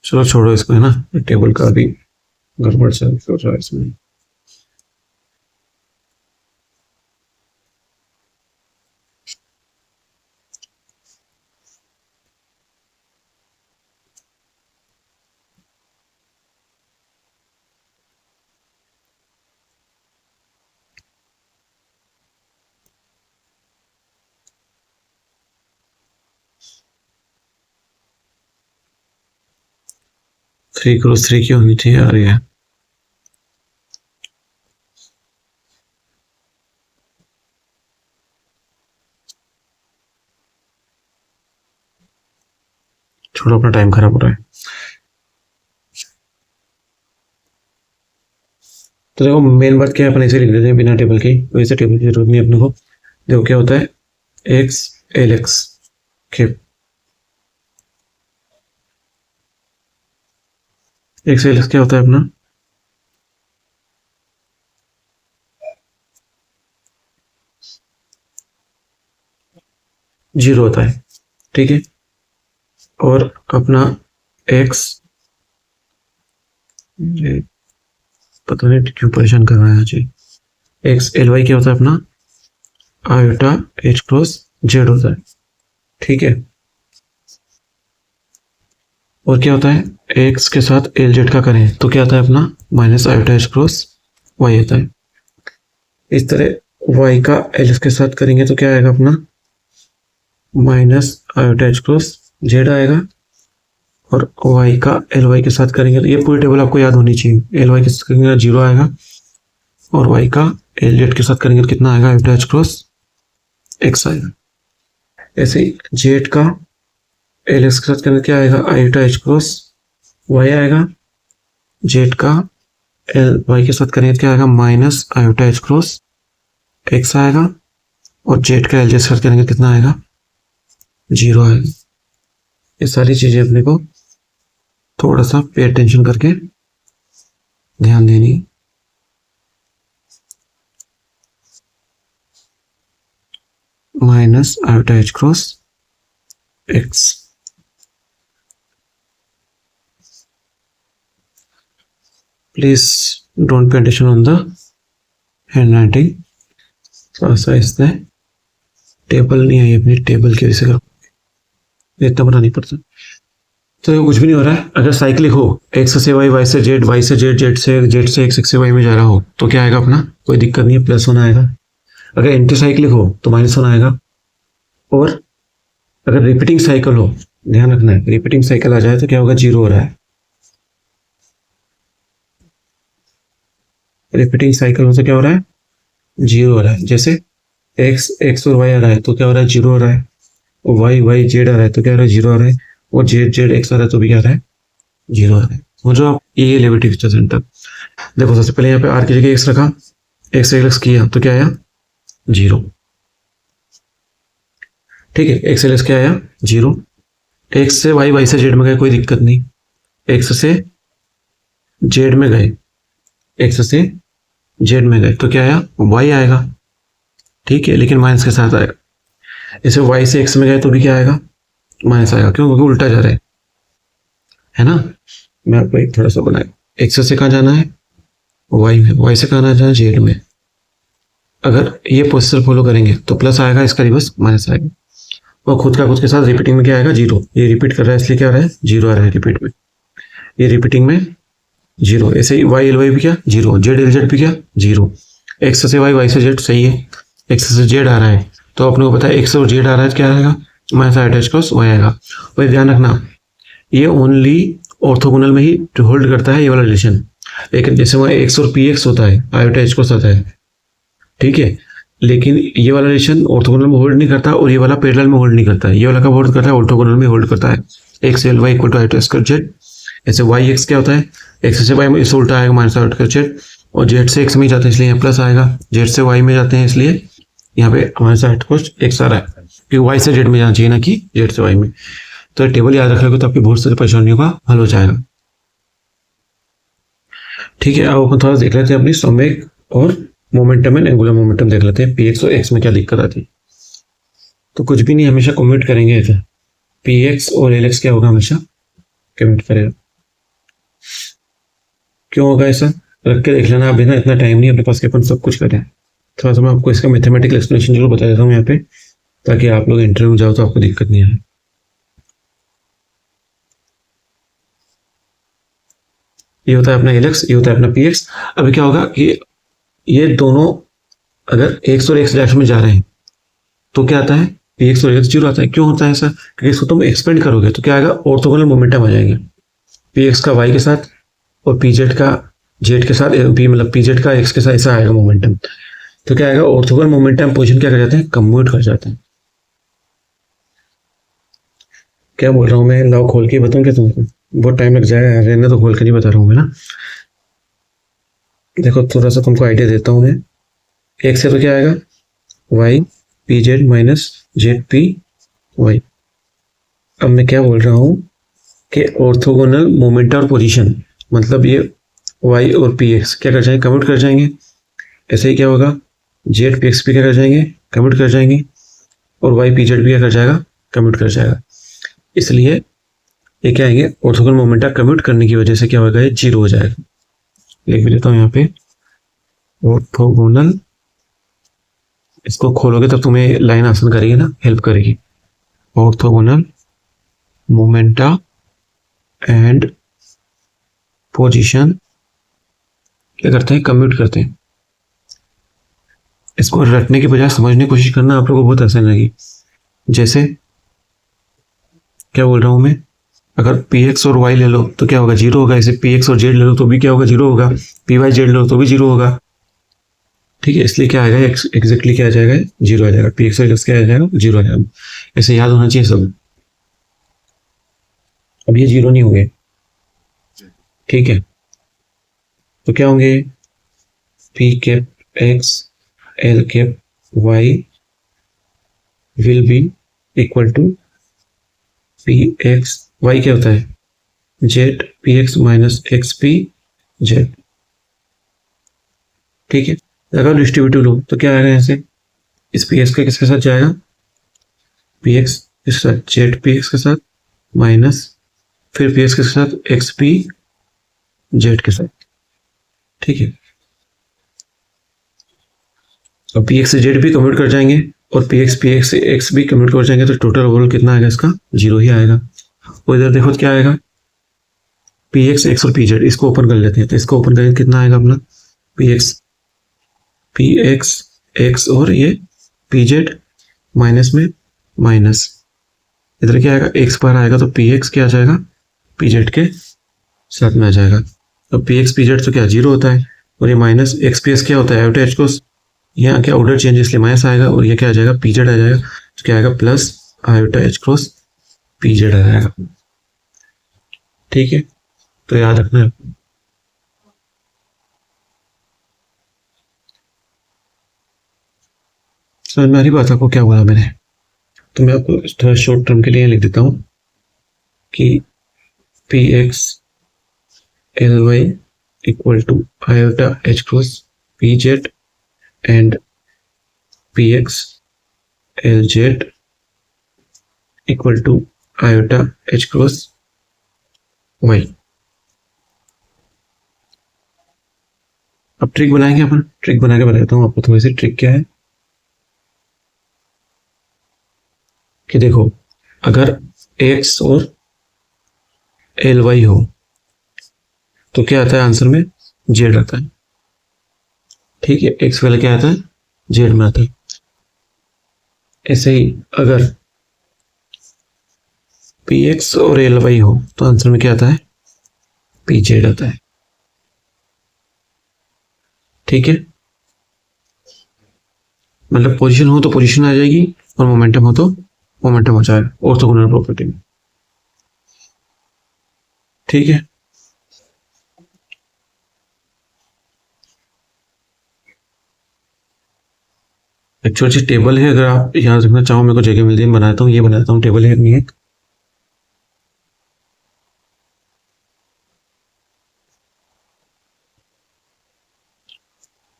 चलो छोड़ो इसको, है ना, टेबल का भी गड़बड़ चल रहा है इसमें। 3 × 3 की होनी चाहिए यार ये। छोड़ो, अपना टाइम खराब हो रहा है। तो देखो मेन बात क्या है, अपन ऐसे लिख देते हैं बिना टेबल के, वैसे टेबल की जरूरत नहीं अपने को। देखो क्या होता है, एक्स एल एक्स के, एक्स एल एक्स क्या होता है अपना, जीरो होता है, ठीक है। और अपना एक्स, पता नहीं क्यों परेशान कर रहा है आज, एक्स एल वाई क्या होता है अपना, आयोटा एच क्रॉस जेड होता है, ठीक है। और क्या होता है, एक्स के साथ एल जेड का करें तो क्या आता है अपना, minus iota H cross Y आता है। इस तरह वाई का एल के साथ करेंगे तो क्या आएगा अपना, minus iota H cross Z आएगा। और वाई का एल वाई के साथ करेंगे तो ये पूरी टेबल आपको याद होनी चाहिए, एल वाई के साथ करेंगे जीरो आएगा, और वाई का एल जेड के साथ करेंगे तो कितना आएगा, आयोटा एच क्रॉस एक्स आएगा। ऐसे ही जेड का एल एक्स के साथ करेंगे क्या आएगा, आयोटा एच क्रॉस वाई आएगा। जेड का एल वाई के साथ करेंगे तो क्या आएगा, minus iota H cross x आएगा। और जेड का एल जेड के साथ करेंगे कितना आएगा, जीरो आएगा। ये सारी चीजें अपने को थोड़ा सा पे अटेंशन करके ध्यान देनी। Minus iota H cross x, please don't pay attention on the hand writing. थोड़ा सा इससे टेबल नहीं आई अपनी, टेबल की वजह से इतना पता नहीं पड़ता। तो कुछ भी नहीं हो रहा है। अगर साइक्लिक हो, एक्स से वाई, वाई से जेड, वाई से जेड, जेड से एक्स, एक्स से वाई में जा रहा हो तो क्या आएगा अपना, कोई दिक्कत नहीं है, +1 आएगा। अगर एंटी साइक्लिक हो तो -1 आएगा। और अगर रिपीटिंग साइकिल हो, ध्यान रखना है, रिपीटिंग साइकिल आ जाए तो क्या होगा, जीरो हो रहा है। रिपीटिंग साइकिल हो तो क्या हो रहा है, जीरो हो रहा है। जैसे एक्स एक्स और वाई आ रहा है तो क्या हो रहा है, जीरो हो रहा है। और वाई वाई जेड आ रहा है तो क्या हो रहा है, जीरो आ रहा है। और जेड जेड एक्स आ रहा है तो भी क्या आ रहा है, जीरो आ रहा है। समझो आप, ये लेविटी फीचर सेंटर। देखो सबसे पहले यहाँ पे आर की जगह एक्स रखा, एक्स एक्स किया तो क्या आया, जीरो, ठीक है। एक्स एल एक्स क्या आया, जीरो। एक्स से वाई, वाई से जेड में गए, कोई दिक्कत नहीं। एक्स से जेड में गए, एक्स से जेड में गए तो क्या आया, वाई आएगा, ठीक है, लेकिन माइनस के साथ आएगा। इसे वाई से एक्स में गए तो भी क्या आएगा, माइनस आएगा। क्यों, क्योंकि उल्टा जा रहा है ना। मैं आपको एक थोड़ा सा बनाया, एक्स से कहाँ जाना है, वाई में, वाई से कहाँ जाना है, जेड में। अगर ये प्रोसेसर फॉलो करेंगे तो प्लस आएगा, इसका रिवर्स माइनस आएगा। और खुद का खुद के साथ रिपीटिंग में क्या आएगा, जीरो। ये रिपीट कर रहा है इसलिए क्या आ रहा है, जीरो आ रहा है रिपीट में। ये रिपीटिंग में जीरो। ऐसे ही वाई एल वाई भी क्या, जीरो। जेड एल जेड भी क्या, जीरो। एक्स से वाई, वाई से जेड, सही है। एक्स से जेड आ रहा है तो अपने को पता है एक्स और जेड आ रहा है तो क्या आएगा, minus iota H cross Y आएगा। और ध्यान रखना, ये ओनली ऑर्थोगोनल में ही होल्ड करता है ये वाला रिलेशन। लेकिन जैसे वहाँ एक्स और पी एक्स होता है, आयोटा एच क्रॉस आता है, ठीक है, लेकिन ये वाला रिलेशन ऑर्थोगोनल में होल्ड नहीं करता और ये वाला पैरेलल में होल्ड नहीं करता है। ये वाला कब होल्ड करता है, ऑर्थोगोनल में होल्ड करता है। X L Y equal to iota square Z. ऐसे वाई एक्स क्या होता है, एक्स से वाई में इस उल्टा आएगा, माइनस आयोटा जेड। और जेड से एक्स में जाते हैं इसलिए यहाँ प्लस आएगा, जेड से वाई में जाते हैं इसलिए यहाँ पे हमारे साथ कुछ एक्स आ रहा है, क्योंकि वाई से जेड में जाना चाहिए ना कि जेड से वाई में। तो टेबल याद रख लोगे तो आपकी बहुत सारी परेशानियों का हल हो जाएगा, ठीक है। अब अपन थोड़ा देख लेते हैं अपनी संवेग और मोमेंटम एंड एंगुलर मोमेंटम देख लेते हैं, पी एक्स और एक्स में क्या दिक्कत आती है। तो कुछ भी नहीं, हमेशा कम्यूट करेंगे ऐसा, पी एक्स और एल एक्स क्या होगा, हमेशा कम्यूट करेगा। क्यों होगा ऐसा, रख के देख लेना। अभी ना इतना टाइम नहीं अपने पास कि अपन सब कुछ करें। थोड़ा सा मैं आपको इसका मैथमेटिकल एक्सप्लेनेशन जरूर बता देता हूँ यहाँ पे, ताकि आप लोग इंटरव्यू में जाओ तो आपको दिक्कत नहीं आए। ये होता है अपना एल एक्स, ये होता है अपना पी एक्स। अभी क्या होगा कि ये दोनों अगर एक्स और एक्स डायरेक्शन में जा रहे हैं तो क्या आता है, पी एक्स और एक्स जीरो आता है। क्यों होता है ऐसा, क्योंकि इसको तुम एक्सपेंड करोगे तो क्या आएगा, ऑर्थोगोनल मोमेंटम आ जाएंगे। पी एक्स का वाई के साथ और पी जेड का जेड के साथ, पी मतलब पी जेड का एक्स के साथ, ऐसा आएगा मोमेंटम। तो क्या आएगा, ऑर्थोगोनल मोमेंटम पोजीशन क्या कर जाते हैं, कम्यूट कर जाते हैं। क्या बोल रहा हूँ मैं, लॉ खोल के बताऊँ क्या तुमको, बहुत टाइम लग जाएगा, रहने तो खोल के नहीं बता रहा हूँ मैं ना। देखो थोड़ा सा तुमको आइडिया देता हूँ मैं। एक्स है तो क्या आएगा, Y P Z minus Z P Y. अब मैं क्या बोल रहा हूँ कि ऑर्थोगोनल मोमेंट और पोजीशन, मतलब ये वाई और पी एक्स क्या कर जाएंगे, कम्यूट कर जाएंगे। ऐसे ही क्या होगा, जेड पी एक्स भी क्या कर जाएंगे, कम्यूट कर जाएंगे। और वाई पी जेड भी क्या कर जाएगा, कम्यूट कर जाएगा। इसलिए ये क्या आएंगे, ऑर्थोगोनल मोमेंटा कम्यूट करने की वजह से क्या होगा, ये जीरो हो जाएगा। लिख भी देता हूँ यहाँ पे, ऑर्थोगोनल, इसको खोलोगे तब तुम्हें लाइन आसान करेगी ना, हेल्प करेगी। ऑर्थोगोनल मोमेंटा एंड पोजीशन क्या करते हैं, कम्यूट करते हैं। इसको रटने की बजाय समझने की कोशिश करना, आप लोगों को बहुत आसान लगेगी। जैसे क्या बोल रहा हूँ मैं, अगर पी एक्स और वाई ले लो तो क्या होगा, जीरो होगा। ऐसे पी एक्स और जेड ले लो तो भी क्या होगा, जीरो होगा। पी वाई जेड ले लो तो भी जीरो होगा। ठीक है, इसलिए क्या आएगा, एग्जैक्टली क्या आ जाएगा, जीरो आ जाएगा। पी एक्स और एक्स क्या आ जाएगा, जीरो आ जाएगा। ऐसे याद होना चाहिए सब। अब ये जीरो नहीं होंगे, ठीक है। तो क्या होंगे, P cap X L cap Y will be equal to P X Y क्या होता है, Z P X minus X P Z. ठीक है, अगर डिस्ट्रीब्यूटिव लो तो क्या आएगा, यहाँ से इस पी एक्स का किसके साथ जाएगा, पी एक्स के साथ जेड पी एक्स के साथ माइनस फिर पी एक्स के साथ एक्स पी जेड के साथ। ठीक है, अब पी एक्स से जेड भी कन्वर्ट कर जाएंगे और पी एक्स से एक्स भी कन्वर्ट कर जाएंगे, तो टोटल ओवरऑल कितना आएगा, इसका जीरो ही आएगा। और इधर देखो तो क्या आएगा, पी एक्स एक्स और पी जेड, इसको ओपन कर लेते हैं। तो इसको ओपन करेंगे कितना आएगा अपना, पी एक्स एक्स और ये पी जेड माइनस में माइनस, इधर क्या आएगा, एक्स पर आएगा तो पी एक्स क्या आ जाएगा, पी जेड के साथ में आ जाएगा। तो पी एक्स पी जेड तो क्या जीरो होता है, और ये माइनस एक्स पी एस क्या होता है, आयोटा एच कोस। यहाँ क्या ऑर्डर चेंज, इसलिए माइनस आएगा, और ये क्या आ जाएगा, पी जेड आ जाएगा। तो क्या आएगा, plus iota H cross P Z आ जाएगा। ठीक है, तो याद रखना है। समझ में आ रही बात आपको, क्या बोला मैंने। तो मैं आपको थोड़ा शॉर्ट टर्म के लिए लिख देता हूँ कि P X L Y equal to iota H cross P Z and P X L Z equal to iota H cross Y. अब ट्रिक बनाएंगे अपन, ट्रिक बना के बताता हूँ आपको थोड़ी सी। ट्रिक क्या है कि देखो, अगर एक्स और एल वाई हो तो क्या आता है आंसर में, जेड आता है। ठीक है, एक्स वाला क्या आता है, जेड में आता है। ऐसे ही अगर पी एक्स और एल वाई हो तो आंसर में क्या आता है, पी जेड आता है। ठीक है, मतलब पोजीशन हो तो पोजीशन आ जाएगी, और मोमेंटम हो तो मोमेंटम हो जाएगा ऑर्थोगोनल प्रॉपर्टी में। ठीक है, एक्चुअली टेबल है, अगर आप याद रखना चाहो, मेरे को जगह मिलती है बनाता हूँ, ये बनाता हूँ, टेबल है नहीं है।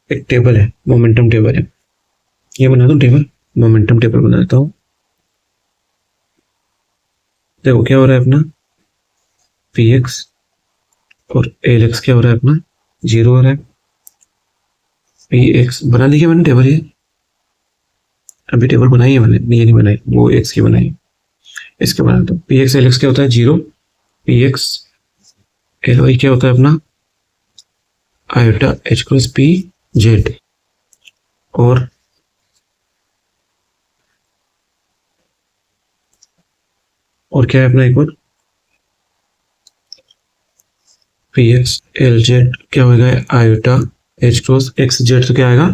एक टेबल है, मोमेंटम टेबल है, ये बना दूँ टेबल, मोमेंटम टेबल बनाता हूँ। देखो क्या हो रहा है अपना, पी एक्स और एल एक्स क्या हो रहा है अपना, जीरो हो रहा है। पी एक्स बना दी क्या मैंने टेबल, ये अभी टेबल बनाई है मैंने, ये नहीं बनाई, वो एक्स की बनाई। इसके बना दो, पी एक्स एल एक्स क्या होता है, zero. P X L Y क्या होता है अपना, iota H cross P Z. और क्या है अपना एक और, पी एक्स एल जेड क्या होगा, iota H cross x Z, तो क्या आएगा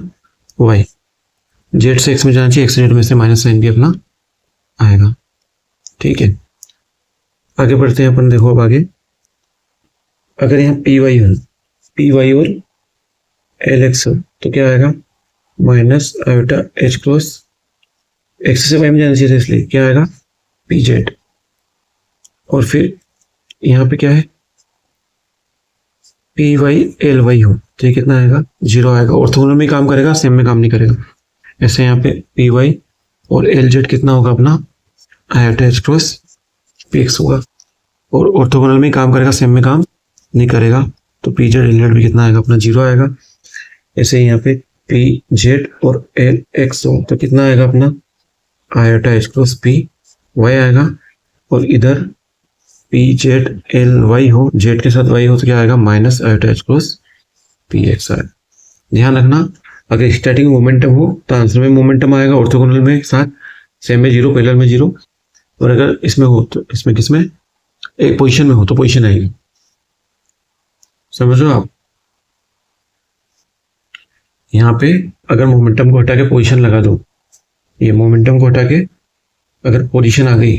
वाई। जेड से एक्स में जाना चाहिए, एक्स जेड में से माइनस साइन भी अपना आएगा। ठीक है, आगे बढ़ते हैं अपन। देखो अब आगे, अगर यहाँ पी वाई हो, पी वाई और एल एक्स हो, तो क्या आएगा minus iota H cross x से वाई में जाना चाहिए, इसलिए क्या आएगा पी जेड। और फिर यहाँ पे क्या है पी वाई एल वाई हो, तो ये कितना आएगा जीरो आएगा। ऑर्थोगोनल में काम करेगा, सेम में काम नहीं करेगा। ऐसे यहाँ पे पी वाई और एल जेड कितना होगा अपना iota H cross P x होगा, और ऑर्थोगोनल में काम करेगा, सेम में काम नहीं करेगा, तो पी जेड एल जेड भी कितना आएगा अपना जीरो आएगा। ऐसे यहाँ पे पी जेड और एल एक्स हो, तो कितना आएगा अपना iota H cross P Y आएगा। और इधर पी जेड एल वाई हो, जेड के साथ वाई हो, तो क्या आएगा minus iota H cross P X आएगा। ध्यान रखना, अगर स्टैटिक मोमेंटम हो तो आंसर में मोमेंटम आएगा, ऑर्थोगोनल में साथ, सेम में जीरो, पैरेलल में जीरो, और अगर इसमें हो तो इसमें किसमें एक पोजीशन में हो तो पोजीशन आएगी। समझ रहे हो आप? यहाँ पे अगर मोमेंटम को हटा के पोजीशन लगा दो, ये मोमेंटम को हटा के अगर पोजीशन आ गई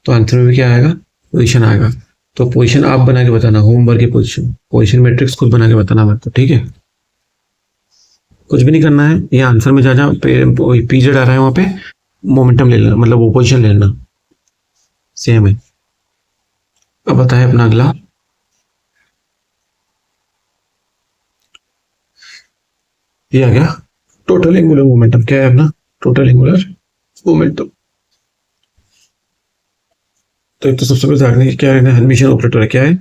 तो आंसर में भी क्या आएगा पोजीशन आएगा। तो पोजीशन आप बना के बताना, होमवर्क की पोजीशन मैट्रिक्स खुद बना के बताना मत, तो ठीक है, कुछ भी नहीं करना है। ये आंसर में जा पी जेड आ रहा है, वहां पे मोमेंटम ले लेना, मतलब वो पोजीशन ले लेना, सेम है। अब बताए अपना अगला, ये आ गया टोटल एंगुलर मोमेंटम। क्या है अपना टोटल एंगुलर मोमेंटम। तो एक तो सबसे पहले देखने क्या है, हर्मिशन ऑपरेटर है क्या है,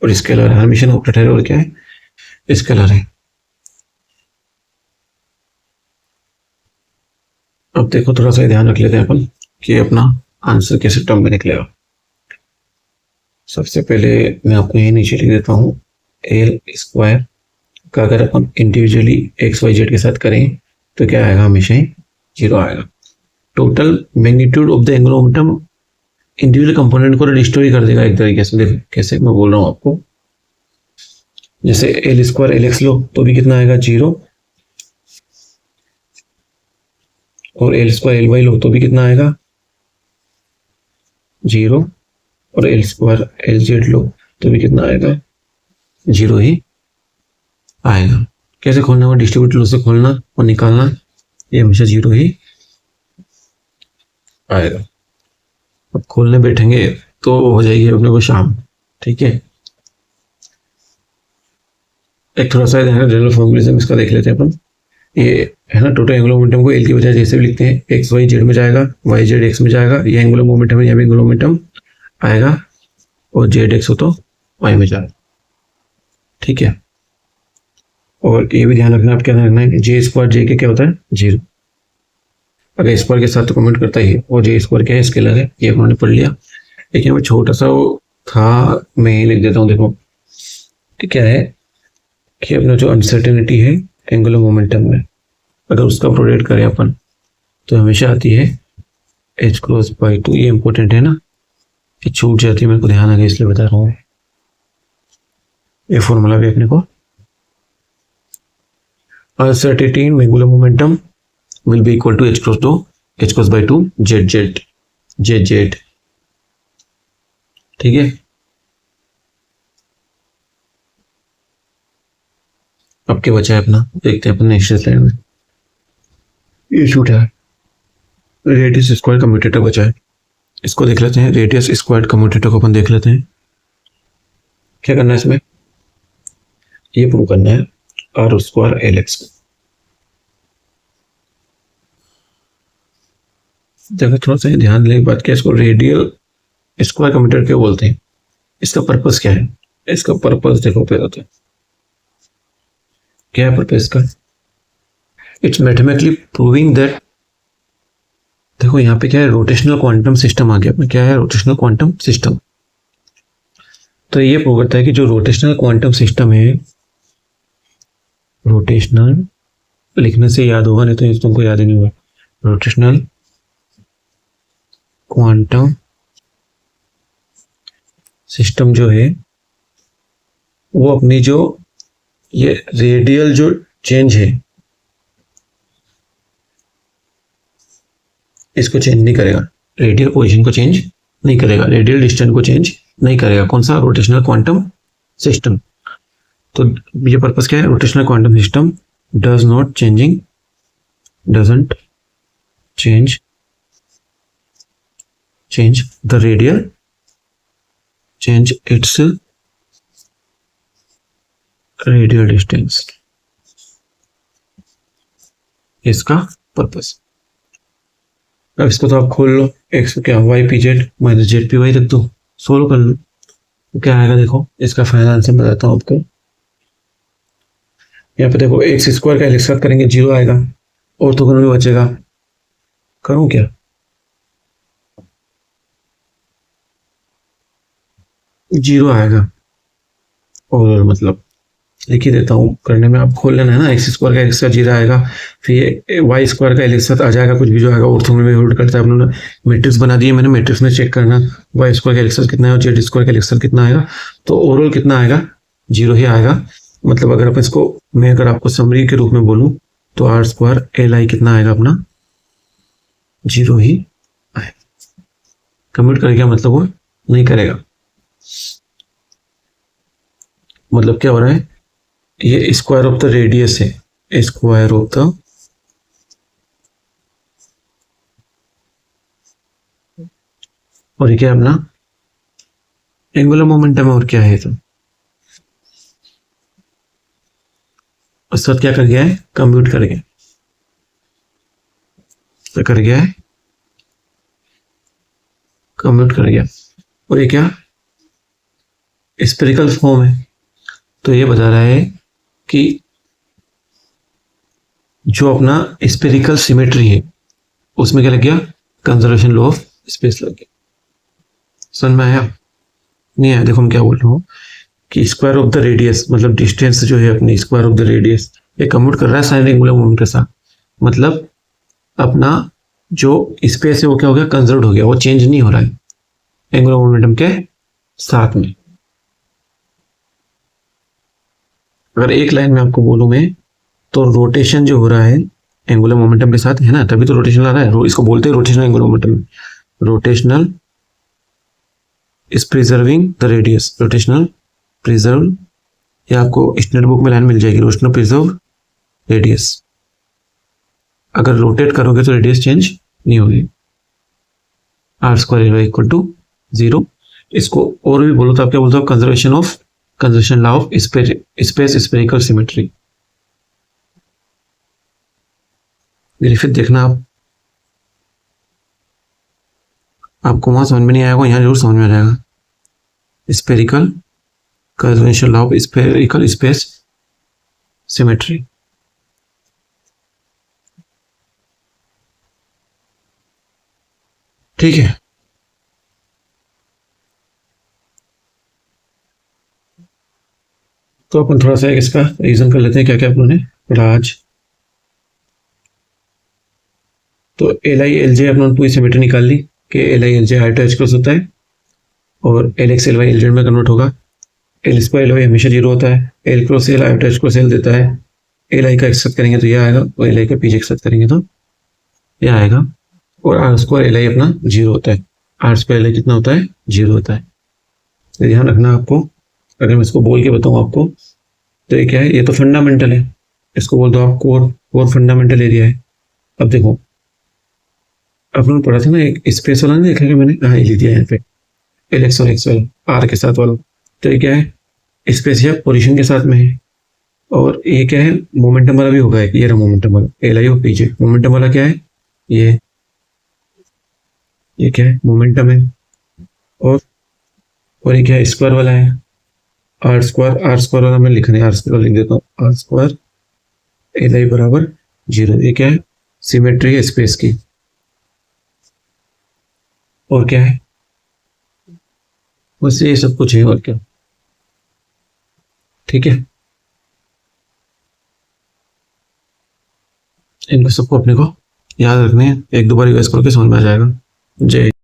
और स्केलर है। हर्मिशन ऑपरेटर है और क्या है स्केलर है। अब देखो थोड़ा सा ध्यान रख लेते हैं अपन कि अपना आंसर कैसे टर्म में निकलेगा। सबसे पहले मैं आपको यही नीचे लिख देता हूँ, एल स्क्वायर का अगर अपन इंडिविजुअली एक्स वाई जेड के साथ करें तो क्या आएगा, हमेशा ही जीरो आएगा। Total magnitude of the angular momentum individual component को रिस्टोर कर देगा एक तरीके से। देखो कैसे मैं बोल रहा हूँ आपको, जैसे एल स्क्वायर एल एक्स लो तो भी कितना आएगा जीरो, और एल स्क्वायर एल वाई लो तो भी कितना आएगा जीरो, और एल स्क्वायर एल जेड लो तो भी कितना आएगा जीरो ही आएगा। कैसे खोलना होगा, डिस्ट्रीब्यूट लो से खोलना और निकालना, ये हमेशा जीरो ही आएगा। अब खोलने बैठेंगे तो हो जाएगी अपने को शाम। ठीक है, एक थोड़ा सा जनरल फॉर्मुलेशन इसका देख लेते हैं अपन। ये है ना टोटल एंगुलर मोमेंटम को एल की बजाय जैसे भी लिखते हैं, एक्स वाई जेड में जाएगा, वाई जेड एक्स में जाएगा, ये एंगुलर मोमेंटम है, यहाँ भी एंगुलर मोमेंटम आएगा, और जेड एक्स हो तो वाई में जाएगा। ठीक है, और ये भी ध्यान रखना, आप क्या ध्यान रखना है कि जे स्क्वायर जे के क्या होता है जीरो, अगर स्क्वायर के साथ तो कमेंट करता ही है, और जे स्क्वायर क्या है स्केलर है, ये हमने पढ़ लिया। लेकिन वो छोटा सा वो था, मैं ही लिख देता हूँ। देखो क्या है कि अपना जो अनसर्टेनिटी है एंगुलर मोमेंटम में, अगर उसका प्रोडक्ट करें अपन तो हमेशा आती है एच क्रॉस बाई टू। ये इंपॉर्टेंट है ना, कि छूट जाती है, मेरे को ध्यान आ गया इसलिए बता रहा हूँ। ये फॉर्मूला भी अपने को, uncertainty in angular momentum will be equal to h cross by 2 z। ठीक है, अब क्या बचा है अपना, देखते हैं अपन नेक्स्ट स्लाइड में। ये शूट है रेडियस स्क्वायर कम्यूटेटर बचा है, इसको देख लेते हैं। रेडियस स्क्वायर कम्यूटेटर को अपन देख लेते हैं। क्या करना है इसमें, ये प्रूव करना है आर स्क्वायर एल एक्स। देखो थोड़ा सा ध्यान देने की बात, क्या इसको रेडियल स्क्वायर कम्यूटेटर क्यों बोलते हैं, इसका पर्पस क्या है। इसका पर्पस देखो पहले तो क्या है पर्पस इसका, इट्स मैथमेटिकली प्रूविंग दैट, देखो यहाँ पे क्या है रोटेशनल क्वांटम सिस्टम आ गया अपने, क्या है रोटेशनल क्वांटम सिस्टम। तो ये प्रूव करता है कि जो रोटेशनल क्वांटम सिस्टम है, रोटेशनल लिखने से याद होगा, नहीं तो तुमको याद ही नहीं होगा। रोटेशनल क्वांटम सिस्टम जो है वो अपनी जो ये रेडियल जो चेंज है इसको चेंज नहीं करेगा, रेडियल पोजीशन को चेंज नहीं करेगा, रेडियल डिस्टेंस को चेंज नहीं करेगा। कौन सा? Rotational quantum system. तो ये पर्पस क्या है? Rotational quantum system does not changing, doesn't change the radial, change its radial distance, इसका पर्पस। अब इसको तो आप खोल लो, एक्स क्या Y P Z minus Z P Y रख दो, सोल्व कर लो तो क्या आएगा। देखो इसका फाइनल आंसर बताता हूँ आपको। यहाँ पे देखो एक्स स्क्वायर का एलिक्स करेंगे 0 आएगा, ऑर्थोगोनल में बचेगा। करूँ क्या? 0 आएगा और मतलब लिख ही देता हूँ, करने में आप खोल लेना है ना। एक्स स्क्वायर का एलिक्स 0 आएगा, फिर वाई स्क्वायर का एलिक्स आ जाएगा, कुछ भी जो आएगा ऑर्थोगोनल में होल्ड करता है। अपने मैट्रिक्स बना दिए मैंने, मैट्रिक्स में चेक करना वाई स्क्वायर का एलिक्स कितना है और जेड स्क्वायर का एलिक्स कितना आएगा। तो ओवरऑल कितना आएगा? 0 ही आएगा। मतलब अगर आप इसको, मैं अगर आपको समरी के रूप में बोलूँ तो आर स्क्वायर एल आई कितना आएगा अपना? 0 ही आएगा। कम्यूट कर गया मतलब वो नहीं करेगा। मतलब क्या हो रहा है? ये स्क्वायर ऑफ द रेडियस है, स्क्वायर ऑफ द और ये क्या है अपना? एंगुलर मोमेंटम है। और क्या है? तो उस वक्त क्या कर गया है? कंप्यूट कर गया, तो कर गया है कंप्यूट कर गया। और ये क्या? स्पेरिकल फॉर्म है। तो ये बता रहा है कि जो अपना स्पेरिकल सिमेट्री है उसमें क्या लग गया? कंजर्वेशन लॉ ऑफ स्पेस लग गया। समझ में आया? नहीं आया? देखो मैं क्या बोल रहा हूँ कि स्क्वायर ऑफ द रेडियस मतलब डिस्टेंस जो है अपनी, स्क्वायर ऑफ द रेडियस ये कंप्यूट कर रहा है साइन एंगुलर मोमेंट के साथ। मतलब अपना जो स्पेस है वो क्या हो गया? कंजर्व हो गया, वो चेंज नहीं हो रहा है एंगुलर मोमेंटम के साथ में। अगर एक लाइन में आपको बोलूं मैं, तो रोटेशन जो हो रहा है एंगुलर मोमेंटम के साथ है ना, तभी तो रोटेशन आ रहा है। इसको बोलते हैं rotational angular momentum. Rotational is preserving the radius, rotational preserve, या आपको स्टैंडर्ड बुक में लाइन मिल जाएगी, रोटेशनल प्रिजर्व रेडियस। अगर रोटेट करोगे तो रेडियस चेंज नहीं होगी। R square equal to 0। इसको और भी बोलो तो आप क्या बोलते हो? Conservation law of space spherical symmetry. Griffith देखना आपको वहां समझ में नहीं आएगा, यहाँ जरूर समझ में आ जाएगा। Spherical conservation law of spherical space symmetry. ठीक है, तो अपन थोड़ा सा इसका रीजन कर लेते हैं क्या क्या अपन ने पढ़ा आज। तो एल आई एल जे अपने पूरी सिमेट्री निकाल ली कि L I L J I to H cross होता है और L X L Y L Z में कन्वर्ट होगा। एल स्क्वायर एल वाई हमेशा 0 होता है, L cross L I to H cross L देता है। एल आई का एक्सेप्ट करेंगे तो ये आएगा, और एल आई का पीछे एक्सेप्ट करेंगे तो ये आएगा। और आर स्क्वायर एल आई अपना 0 होता है, आर स्क्वायर एल आई कितना होता है? 0 होता है। तो ध्यान रखना आपको, अगर मैं इसको बोल के बताऊँ आपको तो ये क्या है? ये तो फंडामेंटल है, इसको बोल दो आप कोर फंडामेंटल एरिया है। अब देखो आपने पढ़ा था ना एक स्पेस वाला, नहीं देखा कि मैंने? हाँ, ये लिख दिया यहाँ पे एल एक्स और एक्स वाला आर के साथ वाला। तो ये क्या है? स्पेस या पोजीशन के साथ में है। और ये क्या है? मोमेंटम वाला भी होगा, ये रहा मोमेंटम वाला एल आई और पीछे। मोमेंटम वाला क्या है? ये क्या है? मोमेंटम है। और ये क्या है? स्क्वायर वाला है आर स्क्वायर वाला मैं लिखने आर स्क्वायर लिख देता हूँ। आर स्क्वायर एल आई बराबर 0। ये क्या है? सिमेट्री है स्पेस की। और क्या है? बस ये सब कुछ है, और क्या। ठीक है, इनको सबको अपने को याद रखने हैं, एक दो बार रिवाइज करके समझ में आ जाएगा। जय